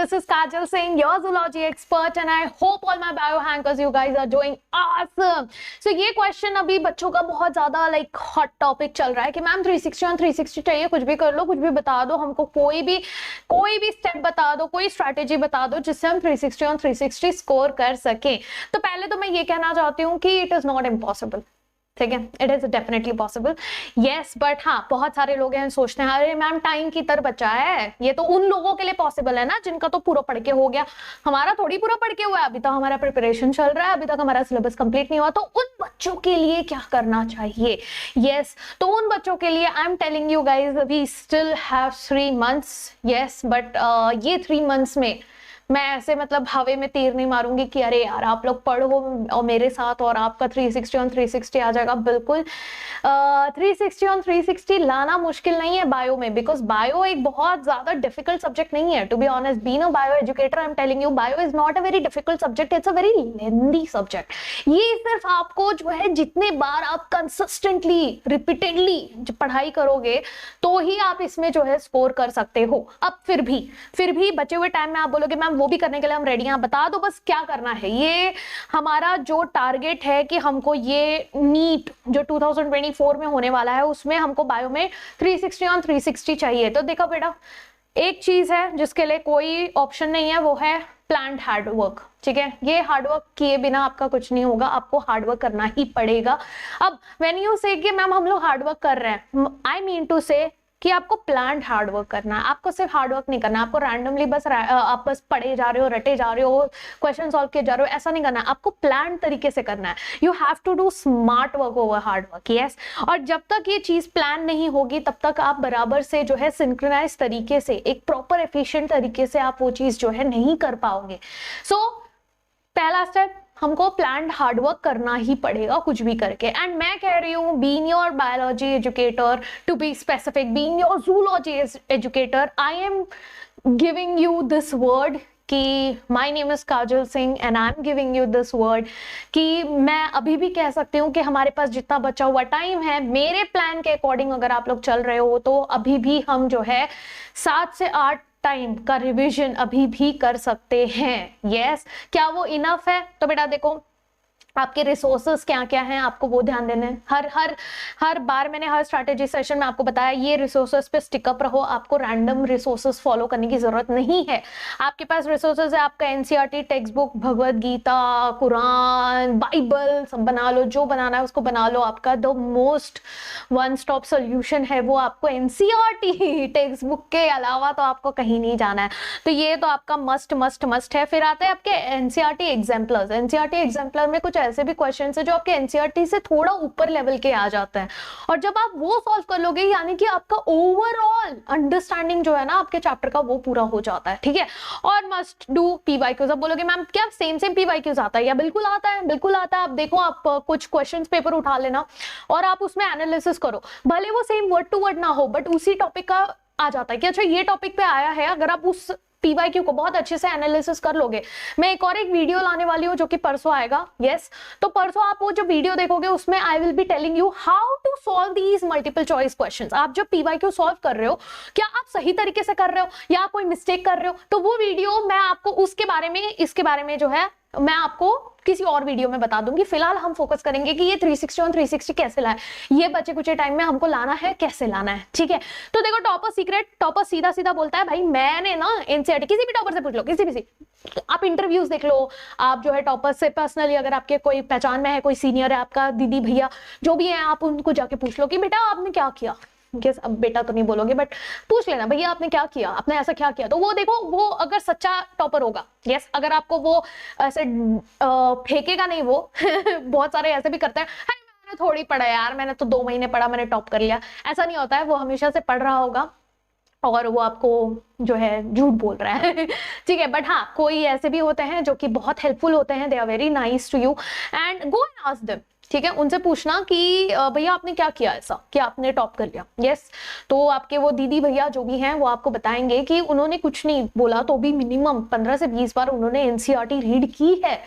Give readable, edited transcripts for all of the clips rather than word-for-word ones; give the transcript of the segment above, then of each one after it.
this is Kajal Singh, your zoology expert, and I hope all my bio hankers, you guys are doing awesome. So ये question अभी बच्चों का बहुत ज्यादा like hot topic चल रहा है कि मैम 360 और 360 चाहिए, कुछ भी कर लो, कुछ भी बता दो हमको, कोई भी स्टेप बता दो, कोई स्ट्रैटेजी बता दो जिससे हम 360 और 360 स्कोर कर सके। तो पहले तो मैं ये कहना चाहती हूँ कि इट इज नॉट इम्पॉसिबल, ठीक है, it is definitely possible, yes, but हाँ बहुत सारे लोग हैं सोचते हैं अरे मैम टाइम की तरह बचा है, ये तो उन लोगों के लिए पॉसिबल है ना जिनका तो पूरा पढ़ के हो गया, हमारा थोड़ी पूरा पढ़ के हुआ है, अभी तक हमारा प्रिपरेशन चल रहा है, अभी तक हमारा सिलेबस कंप्लीट नहीं हुआ। तो उन बच्चों के लिए क्या करना चाहिए, यस, तो उन बच्चों के लिए I am telling you guys we still have 3 months, yes, but ये 3 months में मैं ऐसे मतलब हवे में तीर नहीं मारूंगी कि अरे यार आप लोग पढ़ो और मेरे साथ और आपका 360 और 360 आ जाएगा। बिल्कुल 360 और 360 लाना मुश्किल नहीं है बायो में, बिकॉज बायो एक बहुत ज्यादा डिफिकल्ट सब्जेक्ट नहीं है। To be honest, being a bio educator I am telling you bio is not a very difficult subject, it's a very lengthy subject. ये सिर्फ आपको जो है जितने बार आप कंसिस्टेंटली रिपीटेडली पढ़ाई करोगे तो ही आप इसमें जो है स्कोर कर सकते हो। अब फिर भी बचे हुए टाइम में आप बोलोगे मैम वो भी करने के लिए हम रेडी हैं, बता दो बस क्या करना है। ये हमारा जो टारगेट है कि हमको ये नीट जो 2024 में होने वाला है उसमें हमको बायो में 360 और 360 चाहिए। तो देखो बेटा, एक चीज है जिसके लिए कोई ऑप्शन नहीं है, वो है प्लान्ड हार्ड वर्क, ठीक है। ये हार्डवर्क किए बिना आपका कुछ नहीं होगा, आपको हार्डवर्क करना ही पड़ेगा। अब व्हेन यू से कि मैम हम लोग हार्डवर्क कर रहे हैं, आई मीन टू से कि आपको प्लान्ड हार्डवर्क करना है, आपको सिर्फ हार्डवर्क नहीं करना है, आपको रैंडमली आप बस पढ़े जा रहे हो, रटे जा रहे हो, क्वेश्चन सॉल्व किए जा रहे हो, ऐसा नहीं करना है, आपको प्लान तरीके से करना है। You have to do smart work over hard work, yes. और जब तक ये चीज प्लान नहीं होगी तब तक आप बराबर से जो है सिंक्रोनाइज तरीके से, एक प्रॉपर एफिशिएंट तरीके से आप वो चीज जो है नहीं कर पाओगे। सो पहला स्टेप, हमको प्लान्ड हार्डवर्क करना ही पड़ेगा कुछ भी करके। एंड मैं कह रही हूँ being your biology educator, to be specific being your zoology educator, I am giving you this word कि my name is Kajal Singh and I am giving you this word कि मैं अभी भी कह सकती हूँ कि हमारे पास जितना बचा हुआ टाइम है, मेरे प्लान के अकॉर्डिंग अगर आप लोग चल रहे हो तो अभी भी हम जो है 7 से 8 टाइम का रिवीजन अभी भी कर सकते हैं, यस। क्या वो इनफ है? तो बेटा देखो, आपके रिसोर्सेस क्या क्या हैं आपको वो ध्यान देना है। हर बार मैंने हर स्ट्रैटेजी सेशन में आपको बताया ये रिसोर्सेस पे स्टिकअप रहो, आपको रैंडम रिसोर्सेस फॉलो करने की जरूरत नहीं है। आपके पास रिसोर्सेस है, आपका NCERT textbook, Bhagavad Gita, Quran, Bible सब बना लो, जो बनाना है उसको बना लो। आपका the most one stop solution है वो आपको एनसीईआरटी टेक्स्ट बुक के अलावा तो आपको कहीं नहीं जाना है। तो ये तो आपका मस्ट है। फिर आते हैं आपके एनसीईआरटी एग्जाम्पलर्स। एनसीईआरटी एग्जाम्पलर में कुछ ऐसे भी क्वेश्चन है जो आपके एनसीईआरटी से थोड़ा ऊपर लेवल के आ जाते हैं, और जब आप वो सॉल्व कर लोगे यानी कि आपका ओवरऑल अंडरस्टैंडिंग जो है ना आपके चैप्टर का वो पूरा हो जाता है, ठीक है। और मस्ट डू पीवाईक्यूज। अब बोलोगे मैम क्या सेम पीवाईक्यूज आता है? या बिल्कुल आता है, बिल्कुल आता है। आप देखो, आप कुछ क्वेश्चंस पेपर उठा लेना और आप उसमें एनालिसिस करो, भले वो सेम वर्ड टू वर्ड ना हो बट उसी टॉपिक का आ जाता है कि अच्छा ये टॉपिक पे आया है। अगर आप उस पीवाईक्यू को बहुत अच्छे से एनालिसिस कर लोगे, मैं एक वीडियो लाने वाली हूँ जो कि परसों आएगा, यस। तो परसों आप वो जो वीडियो देखोगे उसमें I will be telling you how to solve these multiple choice questions. आप जो पीवाईक्यू सॉल्व कर रहे हो, क्या आप सही तरीके से कर रहे हो या कोई मिस्टेक कर रहे हो, तो वो वीडियो मैं आपको उसके बारे में, इसके बारे में जो है मैं आपको किसी और वीडियो में बता दूंगी। फिलहाल हम फोकस करेंगे कि ये 360 और 360 कैसे लाए, ये बचे कुछ टाइम में हमको लाना है, कैसे लाना है, ठीक है। तो देखो, टॉपर सीक्रेट, टॉपर सीधा बोलता है भाई मैंने ना एनसीईआरटी, किसी भी टॉपर से पूछ लो, किसी भी आप इंटरव्यूज देख लो, आप जो है टॉपर से पर्सनली अगर आपके कोई पहचान में है, कोई सीनियर है आपका, दीदी भैया जो भी है, आप उनको जाके पूछ लो कि बेटा आपने क्या किया। Yes, अब बेटा तो नहीं बोलोगे बट पूछ लेना भैया आपने क्या किया, आपने ऐसा क्या किया। तो वो देखो, वो अगर सच्चा टॉपर होगा, यस, अगर आपको वो ऐसे फेंकेगा नहीं वो बहुत सारे ऐसे भी करते हैं, मैंने थोड़ी पढ़ा यार, मैंने तो 2 महीने पढ़ा, मैंने टॉप कर लिया, ऐसा नहीं होता है। वो हमेशा से पढ़ रहा होगा और वो आपको जो है झूठ बोल रहा है ठीक है। बट हाँ, कोई ऐसे भी होते हैं जो कि बहुत हेल्पफुल होते हैं, they are very nice to you and go and ask them, ठीक है। उनसे पूछना कि भैया आपने क्या किया ऐसा कि आपने टॉप कर लिया, यस। तो आपके वो दीदी भैया जो भी हैं वो आपको बताएंगे कि उन्होंने कुछ नहीं बोला तो भी मिनिमम 15 से 20 बार उन्होंने एनसीईआरटी रीड की है,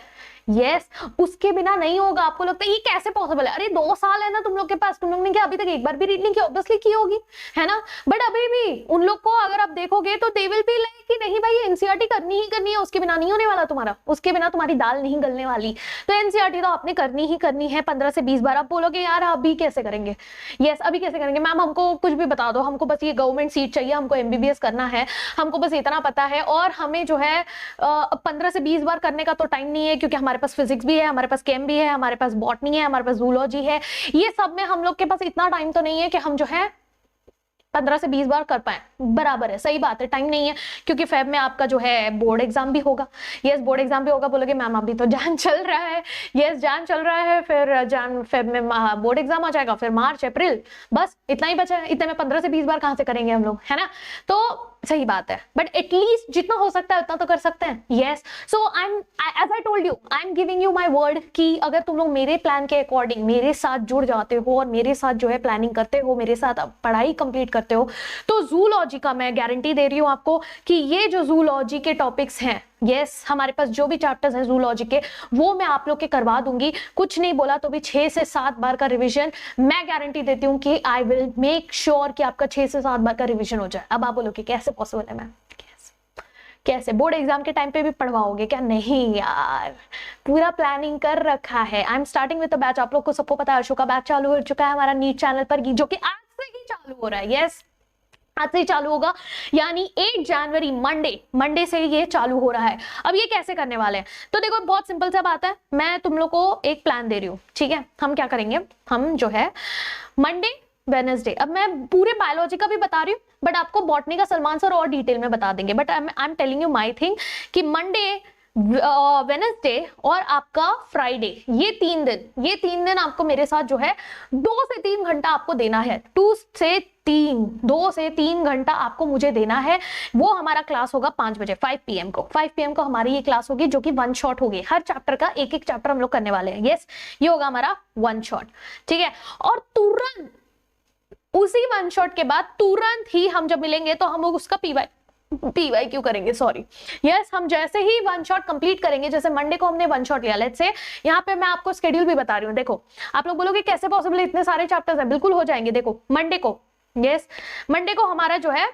यस, उसके बिना नहीं होगा। आपको लगता है ये कैसे पॉसिबल है, अरे 2 साल है ना तुम लोग के पास, तुम लोग ने क्या अभी तक एक बार भी रीड नहीं की? ऑब्वियसली की होगी, है ना। बट अभी भी उन लोग को अगर आप देखोगे तो दे विल बी लाइक कि नहीं भाई एनसीईआरटी करनी ही करनी है, उसके बिना नहीं होने वाला तुम्हारा, उसके बिना तुम्हारी दाल नहीं गलने वाली। तो एनसीईआरटी तो आपने करनी ही करनी है 15 से 20 बार। आप बोलोगे यार अभी कैसे करेंगे? यस, अभी कैसे करेंगे मैम, हमको कुछ भी बता दो, हमको बस ये गवर्नमेंट सीट चाहिए, हमको एमबीबीएस करना है, हमको बस इतना पता है, और हमें जो है 15 से 20 बार करने का तो टाइम नहीं है, क्योंकि हमारे पास फिजिक्स भी है, हमारे पास केम भी है, हमारे पास बॉटनी है, हमारे पास जूलॉजी है। ये सब में हम लोग के पास इतना टाइम तो नहीं है कि हम जो है 15 से 20 बार कर पाए। बराबर है, सही बात है, टाइम नहीं है, क्योंकि फेब में आपका जो है बोर्ड एग्जाम भी होगा। यस, बोर्ड एग्जाम भी होगा। बोलोगे मैम अभी तो जान चल रहा है। यस, जान चल रहा है, फिर जान फेब में बोर्ड एग्जाम आ जाएगा, फिर मार्च अप्रैल, बस इतना ही बचा है। इतने में 15 से 20 बार कहां से करेंगे हम लोग, है ना। तो सही बात है, बट एटलीस्ट जितना हो सकता है उतना तो कर सकते हैं। Yes, so I am, as I told you, I am giving you my word कि अगर तुम लोग मेरे प्लान के अकॉर्डिंग मेरे साथ जुड़ जाते हो और मेरे साथ जो है प्लानिंग करते हो, मेरे साथ पढ़ाई कंप्लीट करते हो, तो जूलॉजी का मैं गारंटी दे रही हूं आपको कि ये जो जूलॉजी के टॉपिक्स हैं, यस, हमारे पास जो भी चैप्टर्स हैं जूलॉजी के, वो मैं आप लोग के करवा दूंगी। कुछ नहीं बोला तो भी 6 से 7 बार का रिवीजन मैं गारंटी देती हूँ कि आई विल मेक श्योर कि आपका 6 से 7 बार का रिवीजन हो जाए। अब आप बोलोगे कैसे पॉसिबल है मैम, कैसे बोर्ड एग्जाम के टाइम पे भी पढ़वाओगे क्या? नहीं यार, पूरा प्लानिंग कर रखा है। I am starting with the batch. आप लोग को सबको पता है अशोक का बैच चालू हो चुका है हमारा नीट चैनल पर, जो कि आज से ही चालू हो रहा है। यस, आज से ही चालू होगा, यानी 8 जनवरी मंडे से ये चालू हो रहा है। अब ये कैसे करने वाले हैं, तो देखो बहुत सिंपल सा बात है, मैं तुम लोग को एक प्लान दे रही हूँ, ठीक है। हम क्या करेंगे, हम जो है मंडे वेडनेसडे, अब मैं पूरे बायोलॉजी का भी बता रही हूँ, बट आपको बॉटनी का सलमान सर और डिटेल में बता देंगे। But I am telling you my thing कि मंडे, वेडनेसडे और आपका फ्राइडे, ये 3 दिन आपको मेरे साथ जो है 2 से 3 घंटा आपको देना है। 2 से 3 घंटा आपको मुझे देना है। वो हमारा क्लास होगा 5 बजे 5 PM को। 5 PM को हमारी ये क्लास होगी, जो कि 1 शॉट होगी। हर चैप्टर का एक चैप्टर हम लोग करने वाले हैं। यस, ये होगा हमारा 1 शॉट, ठीक है। और तुरंत उसी 1 शॉट के बाद तुरंत ही हम जब मिलेंगे तो हम लोग उसका पीवाई क्यों करेंगे, सॉरी। यस, हम जैसे ही 1 शॉट कंप्लीट करेंगे, जैसे मंडे को हमने 1 शॉट लिया, लेट्स से यहाँ पे मैं आपको शेड्यूल भी बता रही हूँ। देखो, आप लोग बोलोगे कैसे पॉसिबल है, इतने सारे चैप्टर्स हैं। बिल्कुल हो जाएंगे। देखो मंडे को, यस, मंडे को हमारा जो है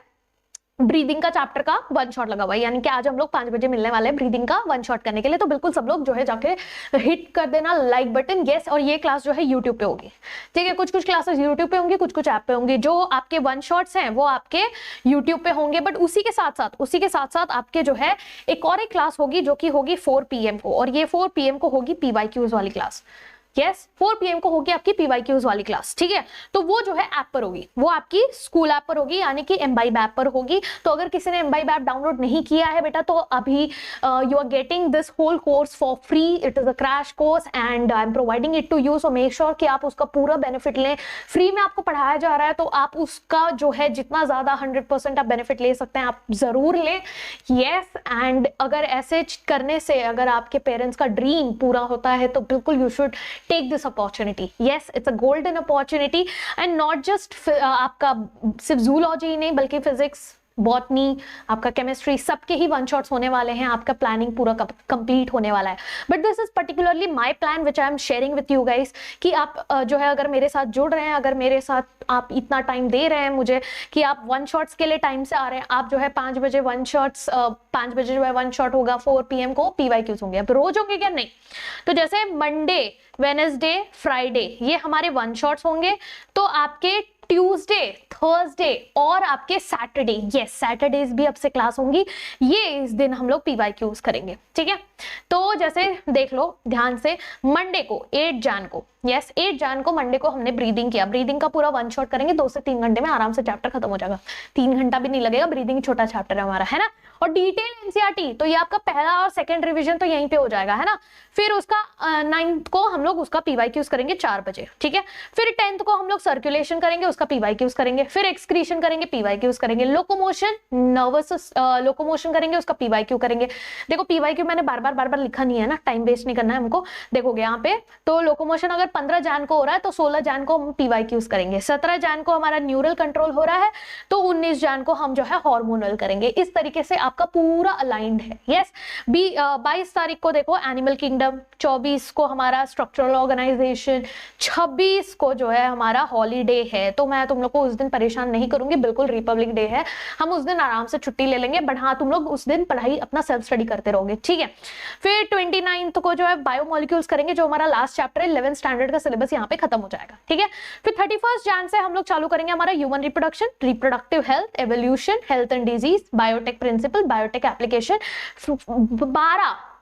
ब्रीदिंग का चैप्टर का 1 शॉट लगा हुआ है, यानी कि आज हम लोग 5 बजे मिलने वाले हैं ब्रीदिंग का 1 शॉट करने के लिए। तो बिल्कुल सब लोग जो है जाके हिट कर देना लाइक बटन। यस, और ये क्लास जो है यूट्यूब पे होगी, ठीक है। कुछ क्लासेस यूट्यूब पे होंगी, कुछ ऐप पे होंगी। जो आपके 1 शॉट्स हैं वो आपके यूट्यूब पे होंगे, बट उसी के साथ साथ आपके जो है एक और एक क्लास होगी, जो कि होगी 4 PM को, और ये 4 PM को होगी PYQs वाली क्लास। यस, 4 PM को होगी आपकी PYQs वाली क्लास, ठीक है। तो वो जो है ऐप पर होगी, वो आपकी स्कूल ऐप पर होगी, यानी कि एम्बाइब ऐप पर होगी। तो अगर किसी ने एम्बाइब ऐप डाउनलोड नहीं किया है बेटा, तो अभी you are getting this whole course for free. It is a crash course and I am providing it to you, so make sure कि आप उसका पूरा बेनिफिट लें। फ्री में आपको पढ़ाया जा रहा है, तो आप उसका जो है जितना ज्यादा 100% आप बेनिफिट ले सकते हैं, आप जरूर लें। यस, एंड अगर ऐसे करने से अगर आपके पेरेंट्स का ड्रीम पूरा होता है, तो बिल्कुल you should take this opportunity. Yes, it's a golden opportunity and not just आपका सिर्फ zoology नहीं, बल्कि physics, बॉटनी, आपका केमिस्ट्री, सबके ही 1 शॉट्स होने वाले हैं। आपका प्लानिंग पूरा कंप्लीट होने वाला है। But this is particularly my plan which I am sharing with you guys, कि आप जो है अगर मेरे साथ जुड़ रहे हैं, अगर मेरे साथ आप इतना टाइम दे रहे हैं मुझे, कि आप 1 शॉट्स के लिए टाइम से आ रहे हैं, आप जो है 5 बजे 1 शॉट्स, 5 बजे जो है 1 शॉट होगा, 4 PM को PYQs होंगे। अब रोज होंगे क्या? नहीं। तो जैसे मंडे, वेडनेसडे, फ्राइडे ये हमारे 1 शॉट्स होंगे, तो आपके ट्यूसडे, थर्सडे और आपके सैटरडे, यस सैटरडेज भी अब से क्लास होंगी। ये इस दिन हम लोग PYQs करेंगे, ठीक है। तो जैसे देख लो ध्यान से, मंडे को 8 जन को, यस 8 जन को मंडे को हमने ब्रीदिंग किया। ब्रीदिंग का पूरा 1 शॉट करेंगे, 2 से 3 घंटे में आराम से चैप्टर खत्म हो जाएगा। 3 घंटा भी नहीं लगेगा, ब्रीदिंग छोटा चैप्टर है हमारा, है ना। और डिटेल एनसीईआरटी, तो ये आपका पहला और सेकंड रिवीजन तो यहीं पे हो जाएगा, है ना। फिर उसका 9th को हम लोग उसका PYQs करेंगे 4 बजे, ठीक है। फिर 10th को हम लोग सर्कुलेशन करेंगे, उसका PYQs करेंगे। फिर एक्सक्रीशन करेंगे, PYQs करेंगे। लोकोमोशन, नर्वस लोकोमोशन करेंगे, उसका PYQ करेंगे। देखो PYQ मैंने बार बार लिखा नहीं है ना, टाइम वेस्ट नहीं करना है हमको। देखोगे यहाँ पे, तो लोकोमोशन अगर 15 जन को हो रहा है, तो 16 जन को हम PYQs करेंगे। 17 जन को हमारा न्यूरल कंट्रोल हो रहा है, तो 19 जन को हम जो है हार्मोनल करेंगे। इस तरीके से आपका पूरा अलाइंड है। यस, 22 तारीख को देखो एनिमल किंगडम, 24 को हमारा स्ट्रक्चरल ऑर्गेनाइजेशन, 26 को जो है हमारा हॉलीडे है। तो मैं तुम लोग को उस दिन परेशान नहीं करूंगी, बिल्कुल रिपब्लिक डे है, हम उस दिन आराम से छुट्टी ले लेंगे, बट हाँ तुम लोग उस दिन पढ़ाई अपना सेल्फ स्टडी करते रहोगे, ठीक है। फिर 29 को जो है बायोमोलिक्यूल्स करेंगे, जो हमारा लास्ट चैप्टर है, 11th स्टैंडर्ड का सिलेबस यहाँ पे खत्म हो जाएगा, ठीक है। फिर 31 जैन से हम लोग चालू करेंगे हमारा human reproduction, reproductive health, evolution, health and disease, biotech principle, biotech application.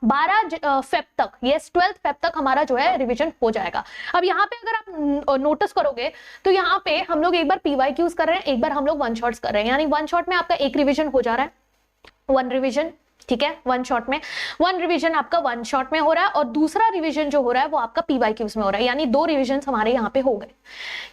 12 Feb तक, यस 12th फेब तक हमारा जो है रिवीजन हो जाएगा। अब यहाँ पे अगर आप नोटिस करोगे तो यहाँ पे हम लोग एक बार पीवाईक्यूज कर रहे हैं, एक बार हम लोग वन शॉट्स कर रहे हैं, यानी वन शॉट में आपका एक रिवीजन हो जा रहा है, वन रिवीजन, ठीक है। वन शॉट में वन रिवीजन आपका वन शॉट में हो रहा है, और दूसरा रिवीजन जो हो रहा है वो आपका पीवाईक्यूज में हो रहा है, यानी 2 रिवीजन हमारे यहाँ पे हो गए।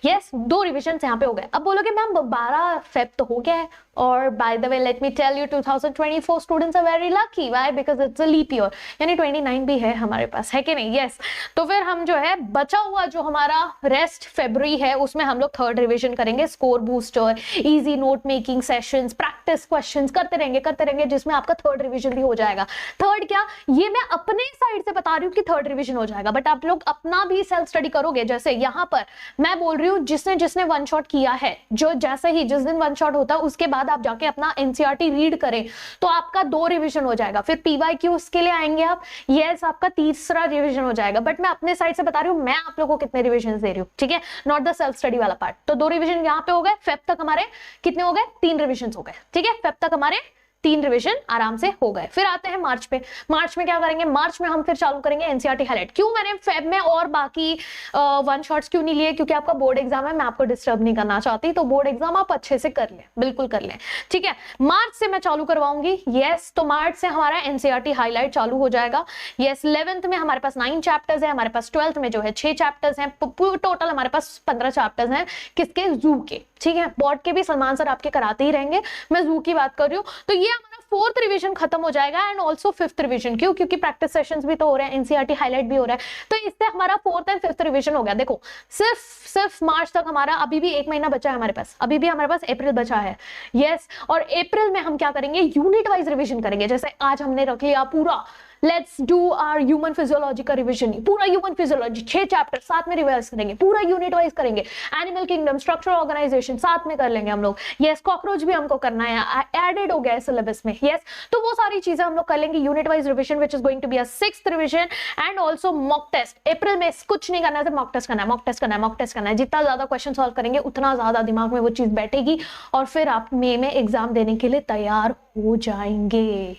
यस, 2 रिवीजन यहाँ पे हो गए। अब बोलोगे मैम 12 फेब तो हो गया है, और by the way let me tell you 2024 students are very lucky, why, because it's a leap year, यानी 29 भी है हमारे पास, है कि नहीं। यस, तो फिर हम जो है बचा हुआ जो हमारा रेस्ट फरवरी है उसमें हम लोग 3rd रिवीजन करेंगे, score booster, easy note making sessions, practice questions करते रहेंगे, जिसमें आपका 3rd रिवीजन भी हो जाएगा। 3rd क्या, ये मैं अपने साइड से बता रही हूँ कि 3rd रिवीजन हो जाएगा, बट आप लोग अपना भी सेल्फ स्टडी करोगे। जैसे यहाँ पर मैं बोल रही हूँ जिसने वन शॉट किया है, जो जैसे ही जिस दिन वन शॉट होता है उसके बाद आप जाके अपना एनसीईआरटी रीड करें तो आपका 2 रिवीजन हो जाएगा। फिर पीवाईक्यूज के लिए आएंगे आप, यस आपका तीसरा रिवीजन हो जाएगा, बट मैं अपने साइड से बता रही हूँ मैं आप लोगों को कितने रिवीजन दे रही हूँ, ठीक है, नॉट द सेल्फ स्टडी वाला पार्ट। तो 2 रिवीजन यहाँ पे हो गए, फेब तक हमारे कितने हो गए, 3 रिवीजन हो गए, ठीक है, फेब तक हमारे 3 रिवीजन आराम से हो गए। फिर आते हैं मार्च पे, मार्च में क्या करेंगे, मार्च में हम फिर चालू करेंगे एनसीईआरटी हाईलाइट। क्यों मैंने फेब में और बाकी वन शॉट्स क्यों नहीं लिए, क्योंकि आपका बोर्ड एग्जाम है, मैं आपको डिस्टर्ब नहीं करना चाहती, तो बोर्ड एग्जाम आप अच्छे से कर लें, बिल्कुल कर लें, ठीक है। मार्च से मैं चालू करवाऊंगी, यस, तो मार्च से हमारा एनसीईआरटी हाईलाइट चालू हो जाएगा। यस, 11th में हमारे पास 9 चैप्टर्स है, हमारे पास 12th में जो है 6 चैप्टर्स हैं, टोटल हमारे पास 15 चैप्टर्स हैं, किसके, जू के, ठीक है। बोर्ड के भी सलमान सर आपके कराते ही रहेंगे, मैं जू की बात कर रही हूँ। तो ये हमारा 4th रिवीजन खत्म हो जाएगा, एंड ऑल्सो 5th रिवीजन, क्यों, क्योंकि प्रैक्टिस सेशंस भी तो हो रहे हैं, एनसीईआरटी हाईलाइट भी हो रहा है, तो इससे हमारा 4th एंड 5th रिवीजन हो गया। देखो सिर्फ मार्च तक हमारा अभी भी 1 महीना बचा है हमारे पास, अभी भी हमारे पास अप्रैल बचा है, यस। और अप्रैल में हम क्या करेंगे, यूनिट वाइज रिवीजन करेंगे। जैसे आज हमने रख लिया पूरा let's do our human physiology का रिवीजन, पूरा ह्यूमन फिजियोलॉजी 6 चैप्टर साथ में रिवाइज करेंगे, पूरा यूनिट वाइज करेंगे। एनिमल किंगडम, स्ट्रक्चरल ऑर्गेनाइजेशन साथ में कर लेंगे हम लोग, यस। कॉकरोच भी हमको करना है, एडेड हो गया है सिलेबस में, यस। तो वो सारी चीजें हम लोग कर लेंगे, unit wise revision which is going to be a 6th revision, and also mock test. April में कुछ नहीं करना है, सिर्फ मॉक टेस्ट करना है, मॉक टेस्ट करना है, मॉक टेस्ट करना है। जितना ज्यादा क्वेश्चन सॉल्व करेंगे उतना ज्यादा दिमाग में वो चीज बैठेगी, और फिर आप मई में एग्जाम देने के लिए तैयार हो जाएंगे,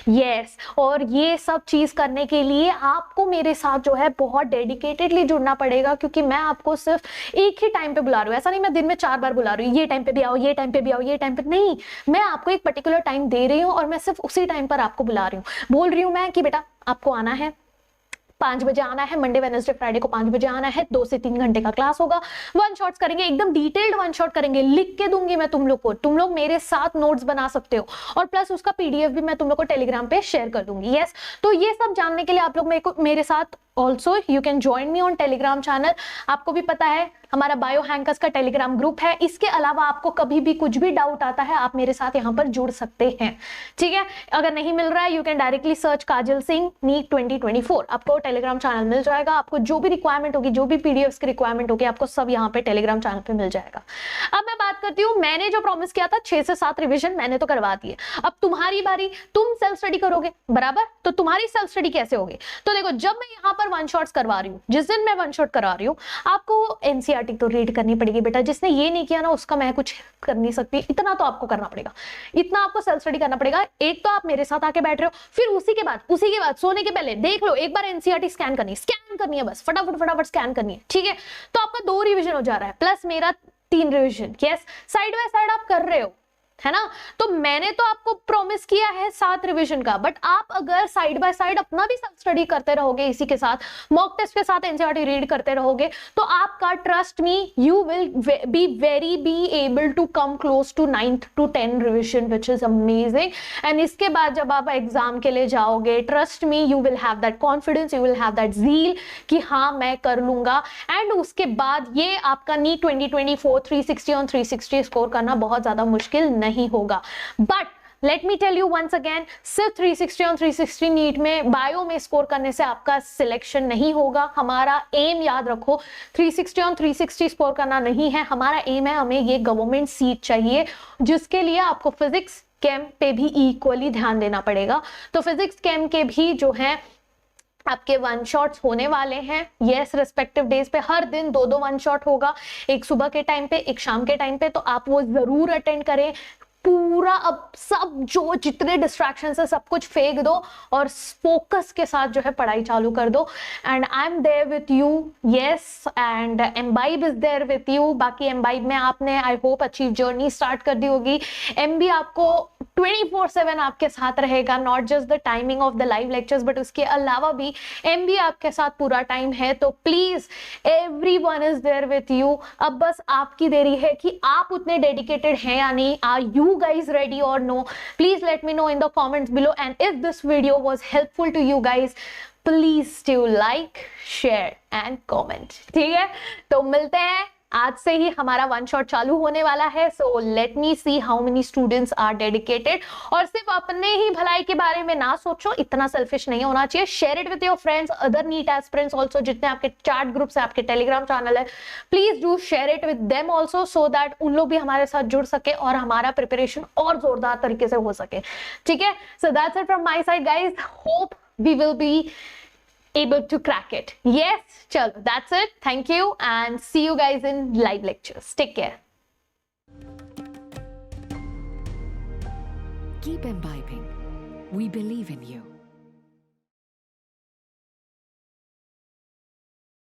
यस। और ये सब चीज करने के लिए आपको मेरे साथ जो है बहुत डेडिकेटेडली जुड़ना पड़ेगा, क्योंकि मैं आपको सिर्फ एक ही टाइम पे बुला रही हूँ, ऐसा नहीं मैं दिन में 4 बार बुला रही हूँ, ये टाइम पे भी आओ, ये टाइम पे भी आओ, ये टाइम पे नहीं, मैं आपको एक पर्टिकुलर टाइम दे रही हूँ और मैं सिर्फ उसी टाइम पर आपको बुला रही हूँ। बोल रही हूँ मैं कि बेटा आपको आना है, 5 बजे आना है, मंडे वेडनेसडे फ्राइडे को 5 बजे आना है, 2 से 3 घंटे का क्लास होगा, वन शॉट्स करेंगे, एकदम डिटेल्ड वन शॉट करेंगे, लिख के दूंगी मैं तुम लोग को, तुम लोग मेरे साथ नोट्स बना सकते हो, और प्लस उसका पीडीएफ भी मैं तुम लोग को टेलीग्राम पे शेयर कर दूंगी, यस। तो ये सब जानने के लिए आप लोग मेरे साथ also you can join me on Telegram channel. आपको भी पता है हमारा बायो हैंकर्स का टेलीग्राम ग्रुप है। इसके अलावा आपको कभी भी कुछ भी डाउट आता है आप मेरे साथ यहाँ पर जुड़ सकते हैं, ठीक है। अगर नहीं मिल रहा है you can directly search Kajal Singh NEET 2024, आपको टेलीग्राम चैनल मिल जाएगा। आपको जो भी रिक्वायरमेंट होगी, जो भी पीडीएफ की रिक्वायरमेंट होगी, आपको सब यहाँ पे टेलीग्राम चैनल पे मिल जाएगा। अब मैं बात करती हूँ, मैंने जो प्रॉमिस किया था 6 से 7 रिविजन मैंने तो करवा दिए, अब तुम्हारी बारी, तुम सेल्फ स्टडी करोगे बराबर। तो तुम्हारी सेल्फ स्टडी कैसे होगी, तो देखो जब मैं यहाँ पर वन शॉट्स करवा रही हूँ, जिस दिन मैं वन शॉट करा रही हूँ, आपको एनसीईआरटी तो रीड करनी पड़ेगी बेटा। जिसने ये नहीं किया ना उसका मैं कुछ कर नहीं सकती, इतना तो आपको करना पड़ेगा, इतना आपको सेल्फ स्टडी करना पड़ेगा। एक तो आप मेरे साथ आके बैठ रहे हो, फिर उसी के बाद सोने के पहले देख लो एक बार एनसीईआरटी स्कैन करनी है, बस फटाफट स्कैन करनी है, ठीक है। तो आपका 2 रिविजन हो जा रहा है, प्लस मेरा 3 revision, yes. Side by side आप कर रहे हो, है ना। तो मैंने तो आपको प्रॉमिस किया है 7 रिवीजन का, बट आप अगर साइड बाय साइड अपना भी सेल्फ स्टडी करते रहोगे, इसी के साथ मॉक टेस्ट के साथ एनसीईआरटी रीड करते रहोगे, तो आपका trust me you will be able to come close to 9th to 10 revision which is amazing. And इसके बाद जब आप एग्जाम के लिए जाओगे, trust me you will have that confidence, you will have that zeal कि हाँ मैं कर लूंगा। एंड उसके बाद ये आपका नीट 2024 360 on 360 स्कोर करना बहुत ज्यादा मुश्किल नहीं होगा। But let me tell you once again, सिर्फ 360 और 360 नीट में बायो में स्कोर करने से आपका सिलेक्शन नहीं होगा। हमारा एम याद रखो, 360 और 360 स्कोर करना नहीं है, हमारा एम है हमें ये गवर्नमेंट सीट चाहिए, जिसके लिए आपको फिजिक्स केम पे भी इक्वली ध्यान देना पड़ेगा। तो फिजिक्स केम के भी जो है आपके वन शॉट्स होने वाले हैं, यस, रिस्पेक्टिव डेज पे हर दिन 2-2 वन शॉट होगा, एक सुबह के टाइम पे, एक शाम के टाइम पे, तो आप वो जरूर अटेंड करें। पूरा अब सब जो जितने डिस्ट्रैक्शन है सब कुछ फेंक दो और फोकस के साथ जो है पढ़ाई चालू कर दो। And I am there with you, yes, and Embibe is there with you. बाकी एम्बाइब में आपने आई होप अच्छी जर्नी स्टार्ट कर दी होगी। एमबी आपको 24/7 आपके साथ रहेगा, not just the timing of the live lectures but उसके अलावा भी एमबी आपके साथ पूरा टाइम है। तो please everyone is there with you. अब बस आपकी देरी है कि आप उतने डेडिकेटेड हैं या नहीं। Are you guys ready or no? Please let me know in the comments below, and if this video was helpful to you guys, please do like, share and comment. ठीक है, तो मिलते हैं, आज से ही हमारा वन शॉट चालू होने वाला है। So let me see how many students are dedicated. और सिर्फ अपने ही भलाई के बारे में ना सोचो, इतना सेल्फिश नहीं होना चाहिए। Share it with your friends, other NEET aspirants also, जितने आपके चैट ग्रुप्स है, आपके टेलीग्राम चैनल है, please do share it with them also, so that उन लोग भी हमारे साथ जुड़ सके और हमारा प्रिपरेशन और जोरदार तरीके से हो सके। ठीक है, so that's it from my side guys, hope we will be able to crack it. Yes, chalo, that's it. Thank you and see you guys in live lectures. Take care. Keep imbibing. We believe in you.